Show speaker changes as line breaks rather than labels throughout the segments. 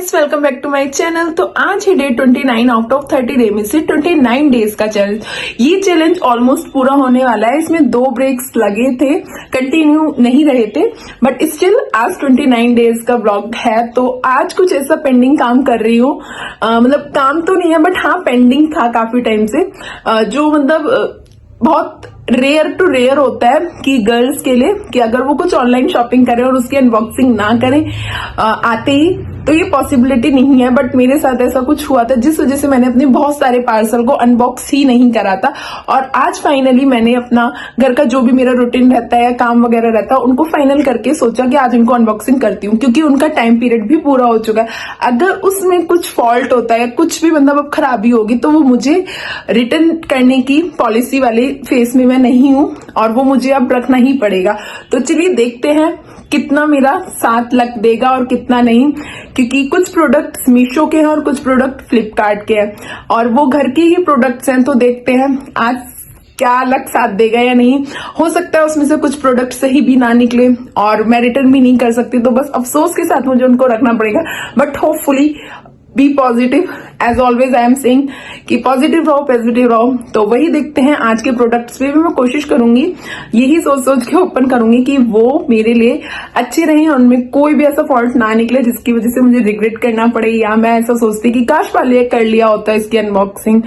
Guys, welcome back to my channel. तो आज है डे 29 आउट ऑफ 30 डे में से 29 डेज का चैलेंज। ये चैलेंज ऑलमोस्ट पूरा होने वाला है। इसमें 2 ब्रेक्स लगे थे, कंटिन्यू नहीं रहे थे, बट स्टिल आज 29 डेज का ब्लॉग है। तो आज कुछ ऐसा पेंडिंग काम कर रही हूँ, मतलब काम तो नहीं है बट हाँ पेंडिंग था काफी टाइम से, जो मतलब बहुत रेयर टू रेयर होता है कि गर्ल्स के लिए कि अगर वो कुछ ऑनलाइन शॉपिंग करें और उसकी अनबॉक्सिंग ना करें आते ही, तो ये पॉसिबिलिटी नहीं है। बट मेरे साथ ऐसा कुछ हुआ था जिस वजह से मैंने अपने बहुत सारे पार्सल को अनबॉक्स ही नहीं करा था। और आज फाइनली मैंने अपना घर का जो भी मेरा रूटीन रहता है या काम वगैरह रहता है उनको फाइनल करके सोचा कि आज उनको अनबॉक्सिंग करती हूँ, क्योंकि उनका टाइम पीरियड भी पूरा हो चुका है। अगर उसमें कुछ फॉल्ट होता है, कुछ भी मतलब अब खराबी होगी, तो वो मुझे रिटर्न करने की पॉलिसी वाले फेस में मैं नहीं हूँ और वो मुझे अब रखना ही पड़ेगा। तो चलिए देखते हैं कितना मेरा साथ लग देगा और कितना नहीं, क्योंकि कुछ प्रोडक्ट्स मीशो के हैं और कुछ प्रोडक्ट फ्लिपकार्ट के हैं और वो घर के ही प्रोडक्ट्स हैं। तो देखते हैं आज क्या लक साथ देगा या नहीं। हो सकता है उसमें से कुछ प्रोडक्ट सही भी ना निकले और मैं रिटर्न भी नहीं कर सकती, तो बस अफसोस के साथ मुझे उनको रखना पड़ेगा। But hopefully be positive, as always I am saying कि पॉजिटिव रहो, पॉजिटिव रहो। तो वही देखते हैं आज के प्रोडक्ट्स पे भी मैं कोशिश करूंगी, यही सोच सोच के ओपन करूंगी कि वो मेरे लिए अच्छे रहें, उनमें कोई भी ऐसा फॉल्ट ना निकले जिसकी वजह से मुझे रिग्रेट करना पड़े, या मैं ऐसा सोचती कि काश पहले कर लिया होता इसकी अनबॉक्सिंग।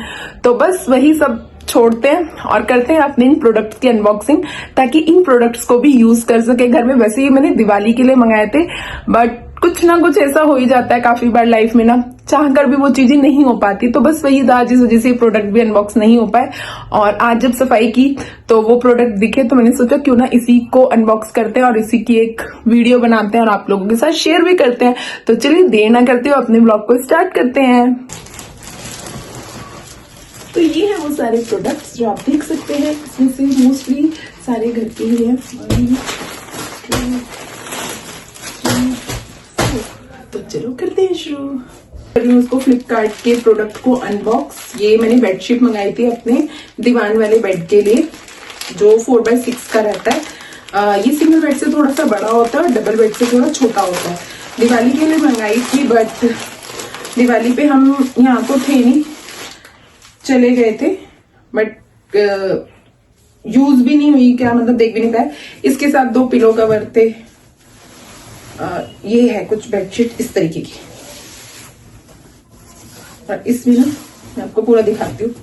तो बस वही सब छोड़ते हैं और करते हैं अपने इन प्रोडक्ट्स की अनबॉक्सिंग, ताकि इन प्रोडक्ट्स को भी यूज कर सके घर में। वैसे ही मैंने दिवाली के लिए मंगाए थे, बट कुछ ना कुछ ऐसा हो ही जाता है काफी बार लाइफ में ना, चाहकर भी वो चीजें नहीं हो पाती। तो बस वही था जिस वजह से प्रोडक्ट भी अनबॉक्स नहीं हो पाए। और आज जब सफाई की तो वो प्रोडक्ट दिखे, तो मैंने सोचा क्यों ना इसी को अनबॉक्स करते हैं और इसी की एक वीडियो बनाते हैं और आप लोगों के साथ शेयर भी करते हैं। तो चलिए देर ना करते हुए अपने ब्लॉग को स्टार्ट करते हैं। तो ये है वो सारे प्रोडक्ट्स जो आप देख सकते हैं, इसमें से मोस्टली सारे घर के ही हैं। तो चलो करते हैं शुरू। उसको फ्लिपकार्ट के प्रोडक्ट को अनबॉक्स। ये मैंने बेडशीट मंगाई थी अपने दीवान वाले बेड के लिए, जो 4x6 का रहता है। ये सिंगल बेड से थोड़ा सा बड़ा होता है और डबल बेड से थोड़ा छोटा होता है। दिवाली के लिए मंगाई थी, बट दिवाली पे हम यहाँ तो थे नहीं, चले गए थे, बट यूज भी नहीं हुई, क्या मतलब देख भी नहीं पाए। इसके साथ 2 पिलो कवर थे। ये है कुछ बेडशीट इस तरीके की, और इसमें ना मैं आपको पूरा दिखाती हूँ।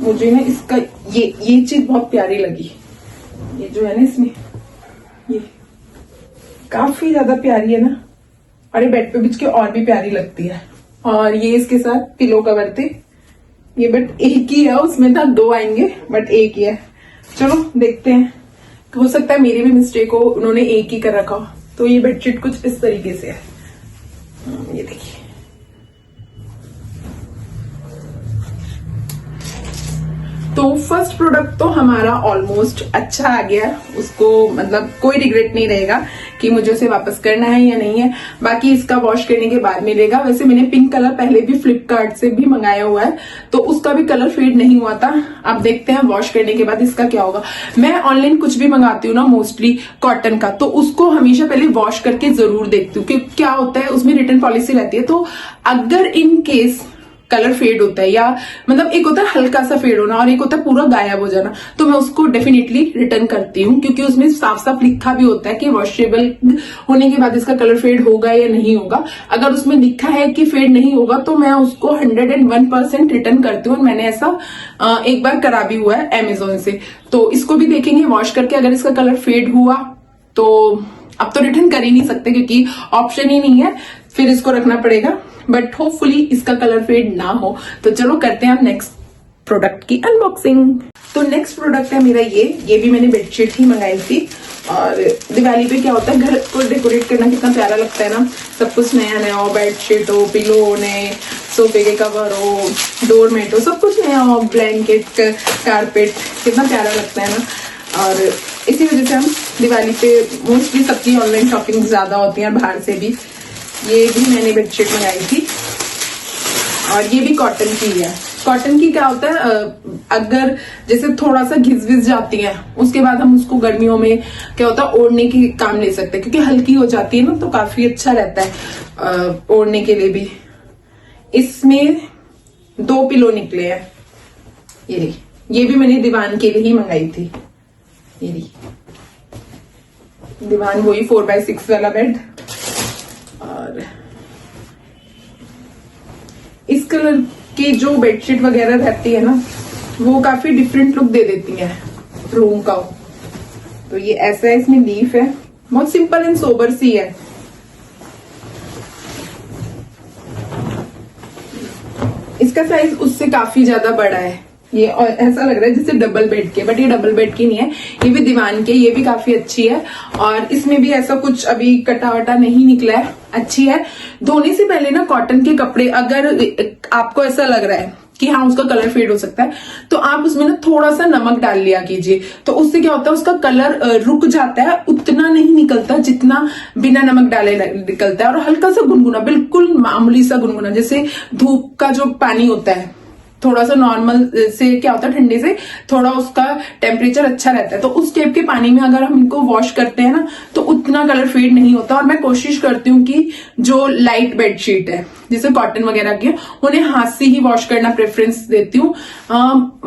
मुझे ना इसका ये चीज बहुत प्यारी लगी। ये जो है ना इसमें ये काफी ज्यादा प्यारी है ना, और ये बेड पे बिछ के और भी प्यारी लगती है। और ये इसके साथ पिलो कवर थे, ये बट एक ही है, उसमें था 2 आएंगे बट एक ही है। चलो देखते हैं, हो सकता है मेरी भी मिस्टेक हो, उन्होंने एक ही कर रखा हो। तो ये बेडशीट कुछ इस तरीके से है, ये देखिए। तो फर्स्ट प्रोडक्ट तो हमारा ऑलमोस्ट अच्छा आ गया, उसको मतलब कोई रिग्रेट नहीं रहेगा कि मुझे उसे वापस करना है या नहीं है। बाकी इसका वॉश करने के बाद मिलेगा। वैसे मैंने पिंक कलर पहले भी फ्लिपकार्ट से भी मंगाया हुआ है, तो उसका भी कलर फेड नहीं हुआ था। अब देखते हैं वॉश करने के बाद इसका क्या होगा। मैं ऑनलाइन कुछ भी मंगाती हूँ ना, मोस्टली कॉटन का, तो उसको हमेशा पहले वॉश करके जरूर देखती हूँ कि क्या होता है। उसमें रिटर्न पॉलिसी रहती है, तो अगर इन केस कलर फेड होता है, या मतलब एक होता है हल्का सा फेड होना और एक होता है पूरा गायब हो जाना, तो मैं उसको डेफिनेटली रिटर्न करती हूँ, क्योंकि उसमें साफ साफ लिखा भी होता है कि वॉशेबल होने के बाद इसका कलर फेड होगा या नहीं होगा। अगर उसमें लिखा है कि फेड नहीं होगा, तो मैं उसको 101% रिटर्न करती हूँ। मैंने ऐसा एक बार करा भी हुआ है अमेजोन से। तो इसको भी देखेंगे वॉश करके, अगर इसका कलर फेड हुआ तो अब तो रिटर्न कर ही नहीं सकते, क्योंकि ऑप्शन ही नहीं है, फिर इसको रखना पड़ेगा। बट होपफुली इसका कलर फेड ना हो। तो चलो करते हैं हम नेक्स्ट प्रोडक्ट की अनबॉक्सिंग। तो नेक्स्ट प्रोडक्ट है मेरा ये भी मैंने बेडशीट ही मंगाई थी। और दिवाली पे क्या होता है, घर को डेकोरेट करना कितना प्यारा लगता है ना, सब कुछ नया नया हो, बेडशीट हो, पिलो हो, नए सोफे के कवर हो, डोरमेट हो, सब कुछ नया हो, ब्लैंकेट, कारपेट, कितना प्यारा लगता है ना। और इसी वजह से हम दिवाली पे मोस्टली सबकी ऑनलाइन शॉपिंग ज्यादा होती है, बाहर से भी। ये भी मैंने बेडशीट मंगाई थी और ये भी कॉटन की है। कॉटन की क्या होता है, अगर जैसे थोड़ा सा घिस विस जाती है उसके बाद हम उसको गर्मियों में क्या होता है ओढ़ने के काम ले सकते हैं, क्योंकि हल्की हो जाती है ना, तो काफी अच्छा रहता है ओढ़ने के लिए भी। इसमें 2 पिलो निकले हैं, ये भी मैंने दीवान के लिए ही मंगाई थी। ये दीवान वही 4x6 वाला बेड, और इस कलर की जो बेडशीट वगैरह रहती है ना वो काफी डिफरेंट लुक दे देती है रूम का। तो ये ऐसा है, इसमें लीफ है, बहुत सिंपल एंड सोबर सी है। इसका साइज उससे काफी ज्यादा बड़ा है ये, और ऐसा लग रहा है जैसे डबल बेड के, बट ये डबल बेड की नहीं है, ये भी दीवान के, ये भी काफी अच्छी है। और इसमें भी ऐसा कुछ अभी कटा वटा नहीं निकला है, अच्छी है। धोने से पहले ना कॉटन के कपड़े, अगर आपको ऐसा लग रहा है कि हाँ उसका कलर फेड हो सकता है, तो आप उसमें ना थोड़ा सा नमक डाल लिया कीजिए, तो उससे क्या होता है उसका कलर रुक जाता है, उतना नहीं निकलता जितना बिना नमक डाले निकलता है। और हल्का सा गुनगुना, बिल्कुल मामूली सा गुनगुना, जैसे धूप का जो पानी होता है, थोड़ा सा नॉर्मल से क्या होता है ठंडे से थोड़ा उसका टेम्परेचर अच्छा रहता है, तो उस टाइप के पानी में अगर हम इनको वॉश करते हैं ना तो उतना कलर फेड नहीं होता। और मैं कोशिश करती हूँ कि जो लाइट बेडशीट है जैसे कॉटन वगैरह की, उन्हें हाथ से ही वॉश करना प्रेफरेंस देती हूँ।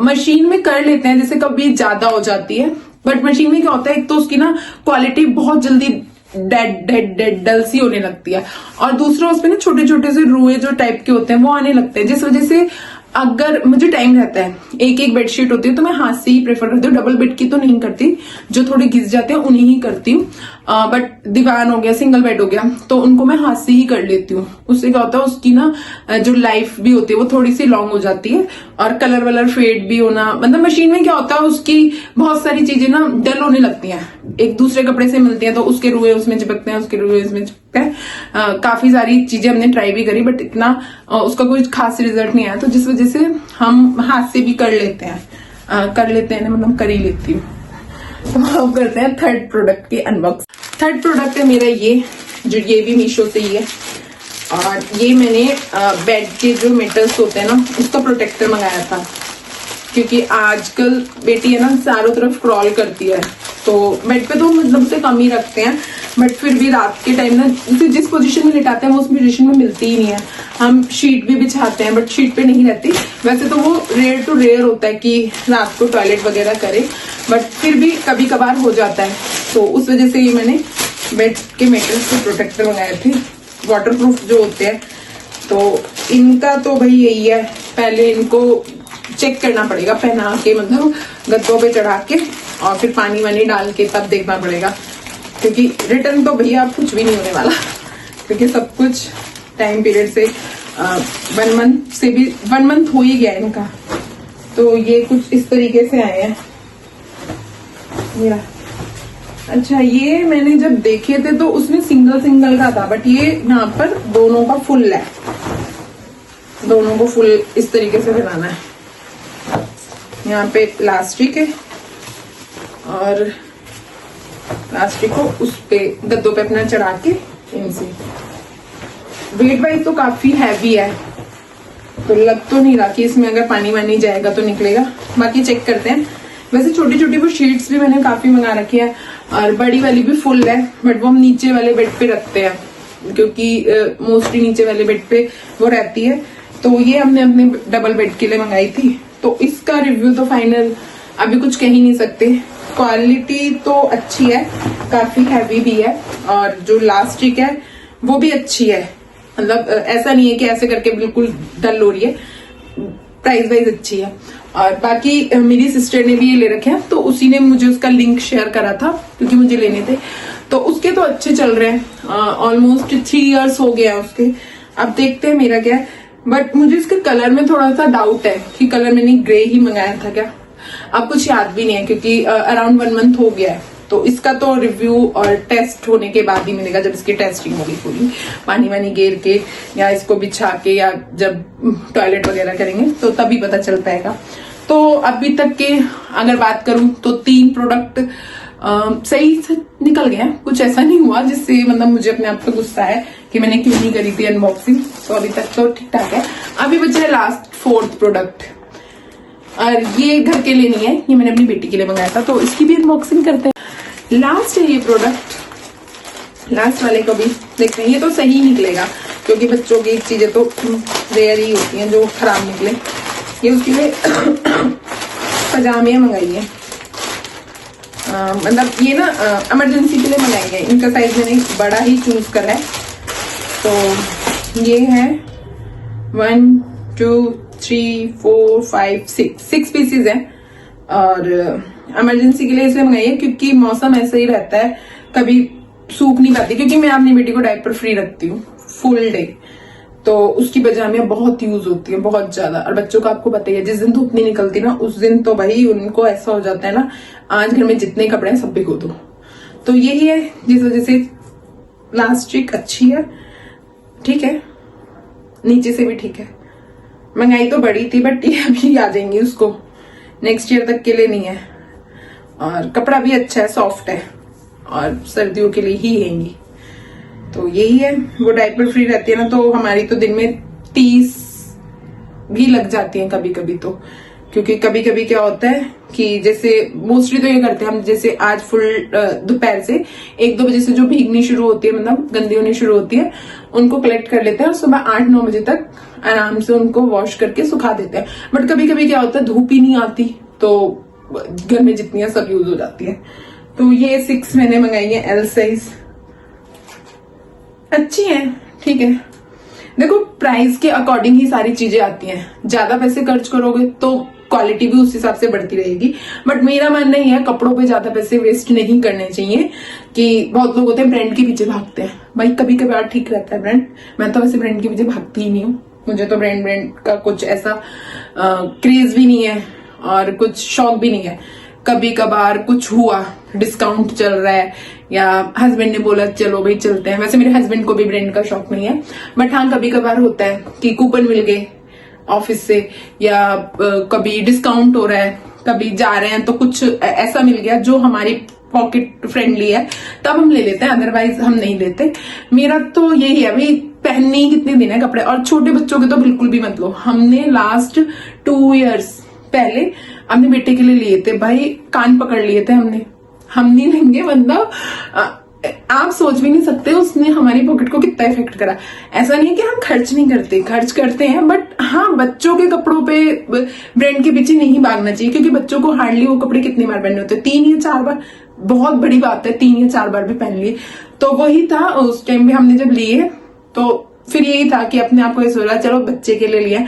मशीन में कर लेते हैं जैसे कभी ज्यादा हो जाती है, बट मशीन में क्या होता है, एक तो उसकी ना क्वालिटी बहुत जल्दी डेड डल सी होने लगती है, और दूसरा उसमें ना छोटे छोटे से रुए जो टाइप के होते हैं वो आने लगते हैं, जिस वजह से अगर मुझे टाइम रहता है, एक बेडशीट होती है तो मैं हाथ से ही प्रेफर करती हूँ। डबल बेड की तो नहीं करती, जो थोड़े घिस जाते हैं उन्हीं ही करती हूँ। बट दीवान हो गया, सिंगल बेड हो गया, तो उनको मैं हाथ से ही कर लेती हूँ। उससे क्या होता है उसकी ना जो लाइफ भी होती है वो थोड़ी सी लॉन्ग हो जाती है, और कलर वलर फेड भी होना, मतलब मशीन में क्या होता है उसकी बहुत सारी चीजें ना डल होने लगती हैं, एक दूसरे कपड़े से मिलती हैं, तो उसके रुए उसमें चिपकते हैं, उसके रुए उसमें चिपकते हैं। काफी सारी चीजें हमने ट्राई भी करी, बट इतना उसका कोई खास रिजल्ट नहीं आया, तो जिस वजह से हम हाथ से भी कर लेते हैं मतलब कर ही लेती हूँ। तो अब करते हैं थर्ड प्रोडक्ट की अनबॉक्स। थर्ड प्रोडक्ट है मेरा ये भी मीशो से ही है, और ये मैंने बेड के जो मेटल्स होते हैं ना उसका प्रोटेक्टर मंगाया था, क्योंकि आजकल बेटी है ना चारों तरफ क्रॉल करती है, तो बेड पे तो मतलब से कम ही रखते हैं, बट फिर भी रात के टाइम ना जिस पोजीशन में लिटाते हैं वो उस पोजीशन में मिलती ही नहीं है। हम शीट भी बिछाते हैं बट शीट पे नहीं रहती। वैसे तो वो रेयर टू रेयर होता है कि रात को टॉयलेट वगैरह करे, बट फिर भी कभी कभार हो जाता है, तो उस वजह से ये मैंने बेड के मेटल्स के प्रोटेक्टर मंगाए थे, वाटरप्रूफ जो होते हैं। तो इनका तो भाई यही है, पहले इनको चेक करना पड़ेगा पहना के, मतलब गद्दों पे चढ़ा के, और फिर पानी वानी डाल के तब देखना पड़ेगा, क्योंकि रिटर्न तो भैया कुछ भी नहीं होने वाला, क्योंकि सब कुछ टाइम पीरियड से 1 मंथ हो ही गया इनका। तो ये कुछ इस तरीके से आए हैं मेरा। अच्छा, ये मैंने जब देखे थे तो उसमें सिंगल का था, बट ये यहाँ पर दोनों का फुल है, दोनों को फुल इस तरीके से बनाना है। यहाँ पे प्लास्टिक है, और प्लास्टिक को उस पे गद्दों पे अपना चढ़ा के इनसे। वेट वाइज तो काफी हैवी है, तो लग तो नहीं रहा कि इसमें अगर पानी वानी जाएगा तो निकलेगा, बाकी चेक करते हैं। वैसे छोटी छोटी वो शीट्स भी मैंने काफी मंगा रखी है, और बड़ी वाली भी फुल है, बट वो हम नीचे वाले बेड पे रखते हैं, क्योंकि मोस्टली नीचे वाले बेड पे वो रहती है। तो ये हमने अपने डबल बेड के लिए मंगाई थी, तो इसका रिव्यू तो फाइनल अभी कुछ कह ही नहीं सकते। क्वालिटी तो अच्छी है, काफी हैवी भी है, और जो लास्टिक है वो भी अच्छी है, मतलब ऐसा नहीं है कि ऐसे करके बिल्कुल डल हो रही है, प्राइस वाइज अच्छी है। और बाकी मेरी सिस्टर ने भी ये ले रखे हैं, तो उसी ने मुझे उसका लिंक शेयर करा था, क्योंकि मुझे लेने थे, तो उसके तो अच्छे चल रहे हैं। ऑलमोस्ट 3 इयर्स हो गया उसके। अब देखते हैं मेरा क्या है, बट मुझे इसके कलर में थोड़ा सा डाउट है कि कलर मैंने ग्रे ही मंगाया था क्या, अब कुछ याद भी नहीं है, क्योंकि अराउंड 1 मंथ हो गया है। तो इसका तो रिव्यू और टेस्ट होने के बाद ही मिलेगा, जब इसकी टेस्टिंग होगी पूरी, पानी वानी गेर के या इसको बिछा के, या जब टॉयलेट वगैरह करेंगे तो तभी पता चल पाएगा। तो अभी तक के अगर बात करूं तो 3 प्रोडक्ट सही से निकल गए हैं, कुछ ऐसा नहीं हुआ जिससे मतलब मुझे अपने आप पे गुस्सा है कि मैंने क्यों नहीं करी थी अनबॉक्सिंग। तो अभी तक तो ठीक ठाक है। अभी बचे लास्ट 4th प्रोडक्ट। और ये घर के लिए नहीं है, ये मैंने अपनी बेटी के लिए मंगाया था, तो इसकी भी अनबॉक्सिंग करते हैं। लास्ट है ये प्रोडक्ट, लास्ट वाले को भी देखते हैं। ये तो सही निकलेगा क्योंकि बच्चों की चीजें तो रेयर ही होती हैं जो खराब निकले। ये उसके लिए पजामे मंगाई है, मतलब ये ना इमरजेंसी के लिए मंगाई है। इनका साइज मैंने बड़ा ही चूज करा है। तो ये है 1 2 3 4 5 6 पीसेज है। और इमरजेंसी के लिए इसलिए मंगाई है क्योंकि मौसम ऐसा ही रहता है, कभी सूख नहीं पाती, क्योंकि मैं अपनी बेटी को डायपर फ्री रखती हूँ फुल डे, तो उसकी पजामियां बहुत यूज होती है, बहुत ज्यादा। और बच्चों का आपको पता ही है, जिस दिन धूप नहीं निकलती ना उस दिन तो भाई उनको ऐसा हो जाता है ना, आज घर में जितने कपड़े हैं सब भिगो दो। तो यही है जिस वजह से लास्ट वीक अच्छी है, ठीक है, नीचे से भी ठीक है। महंगाई तो बड़ी थी बट ये अभी आ जाएंगी उसको, नेक्स्ट ईयर तक के लिए नहीं है। और कपड़ा भी अच्छा है, सॉफ्ट है और सर्दियों के लिए ही रहेंगी। तो यही है, वो डायपर फ्री रहती है ना, तो हमारी तो दिन में 30 भी लग जाती हैं कभी कभी। तो क्योंकि कभी कभी क्या होता है कि जैसे मोस्टली तो ये करते हैं हम, जैसे आज फुल दोपहर से 1-2 बजे से जो भीगनी शुरू होती है, मतलब गंदी होनी शुरू होती है, उनको कलेक्ट कर लेते हैं और सुबह 8-9 बजे तक आराम से उनको वॉश करके सुखा देते हैं। बट कभी कभी क्या होता है धूप ही नहीं आती, तो घर में जितनी है सब यूज हो जाती है। तो ये 6 मैंने मंगाई है, एल साइज, अच्छी है, ठीक है। देखो प्राइस के अकॉर्डिंग ही सारी चीजें आती हैं, ज्यादा पैसे खर्च करोगे तो क्वालिटी भी उस हिसाब से बढ़ती रहेगी। बट मेरा मानना ही है कपड़ों पे ज्यादा पैसे वेस्ट नहीं करने चाहिए। कि बहुत लोग होते हैं ब्रांड के पीछे भागते हैं, भाई कभी कभार ठीक रहता है ब्रांड, मैं तो वैसे ब्रांड के पीछे भागती ही नहीं हूँ। मुझे तो ब्रांड का कुछ ऐसा क्रेज भी नहीं है और कुछ शौक भी नहीं है। कभी कभार कुछ हुआ, डिस्काउंट चल रहा है या हस्बैंड ने बोला चलो भाई चलते हैं, वैसे मेरे हस्बैंड को भी ब्रांड का शौक नहीं है, बट हाँ कभी कभार होता है कि कूपन मिल गए ऑफिस से या कभी डिस्काउंट हो रहा है, कभी जा रहे हैं तो कुछ ऐसा मिल गया जो हमारी पॉकेट फ्रेंडली है, तब हम ले लेते हैं, अदरवाइज हम नहीं लेते। मेरा तो यही है भाई, पहनने ही कितने दिन है कपड़े। और छोटे बच्चों के तो बिल्कुल भी मत लो। हमने लास्ट 2 इयर्स पहले अपने बेटे के लिए लिए थे, भाई कान पकड़ लिए थे हमने, हम नहीं लेंगे, मतलब आप सोच भी नहीं सकते उसने हमारी पॉकेट को कितना इफेक्ट करा। ऐसा नहीं है कि हम खर्च नहीं करते, खर्च करते हैं, बट हाँ बच्चों के कपड़ों पे ब्रांड के पीछे नहीं भागना चाहिए, क्योंकि बच्चों को हार्डली वो कपड़े कितनी बार पहनने होते हैं, 3 या 4 बार, बहुत बड़ी बात है 3 या 4 बार भी पहन लिए। तो वही था उस टाइम भी हमने जब लिए, तो फिर यही था कि अपने आप को ऐसा लगा चलो बच्चे के लिए लिया।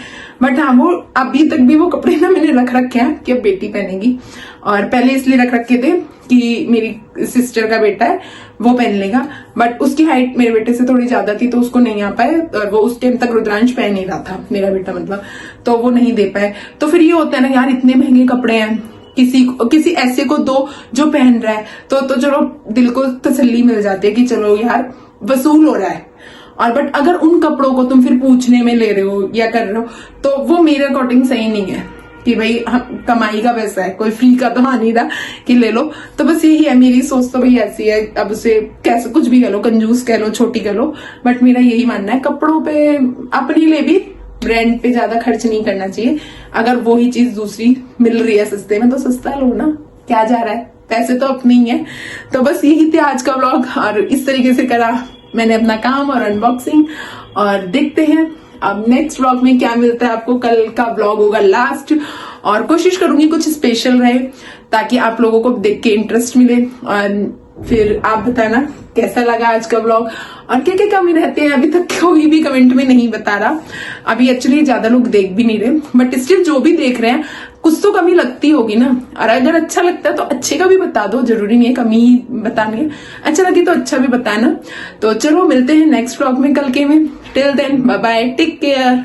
बट हाँ वो अभी तक भी वो कपड़े ना मैंने रख रखे हैं कि अब बेटी पहनेगी, और पहले इसलिए रख रखे थे कि मेरी सिस्टर का बेटा है वो पहन लेगा, बट उसकी हाइट मेरे बेटे से थोड़ी ज्यादा थी तो उसको नहीं आ पाए, और वो उस टाइम तक रुद्रांश पहन नहीं रहा था मेरा बेटा, मतलब तो वो नहीं दे पाए। तो फिर ये होता है ना यार, इतने महंगे कपड़े हैं, किसी ऐसे को दो जो पहन रहा है, तो चलो दिल को तसल्ली मिल जाती है कि चलो यार वसूल हो रहा है। और बट अगर उन कपड़ों को तुम फिर पूछने में ले रहे हो या कर रहे हो, तो वो मेरे अकॉर्डिंग सही नहीं है कि भाई कमाई का पैसा है, कोई फ्री का तो आ नहीं रहा कि ले लो। तो बस यही है, मेरी सोच तो भाई ऐसी है। अब उसे कैसे कुछ भी कह लो, कंजूस कह लो, छोटी कह लो, बट मेरा यही मानना है कपड़ों पे अपने लिए भी ब्रांड पे ज्यादा खर्च नहीं करना चाहिए। अगर वो ही चीज दूसरी मिल रही है सस्ते में तो सस्ता लो ना, क्या जा रहा है, पैसे तो अपने ही है। तो बस यही थे आज का व्लॉग, और इस तरीके से करा मैंने अपना काम और अनबॉक्सिंग, और देखते हैं अब नेक्स्ट व्लॉग में क्या मिलता है आपको। कल का व्लॉग होगा लास्ट, और कोशिश करूंगी कुछ स्पेशल रहे ताकि आप लोगों को देख के इंटरेस्ट मिले। और फिर आप बताना कैसा लगा आज का व्लॉग, और क्या क्या कमी रहते हैं अभी तक कोई भी कमेंट में नहीं बता रहा। अभी एक्चुअली ज्यादा लोग देख भी नहीं रहे, बट स्टिल जो भी देख रहे हैं कुछ तो कमी लगती होगी ना। और अगर अच्छा लगता है तो अच्छे का भी बता दो, जरूरी नहीं है कमी ही बतानी है, अच्छा लगे तो अच्छा भी बताना। तो चलो मिलते हैं नेक्स्ट व्लॉग में कल के में। Till then bye bye, take care.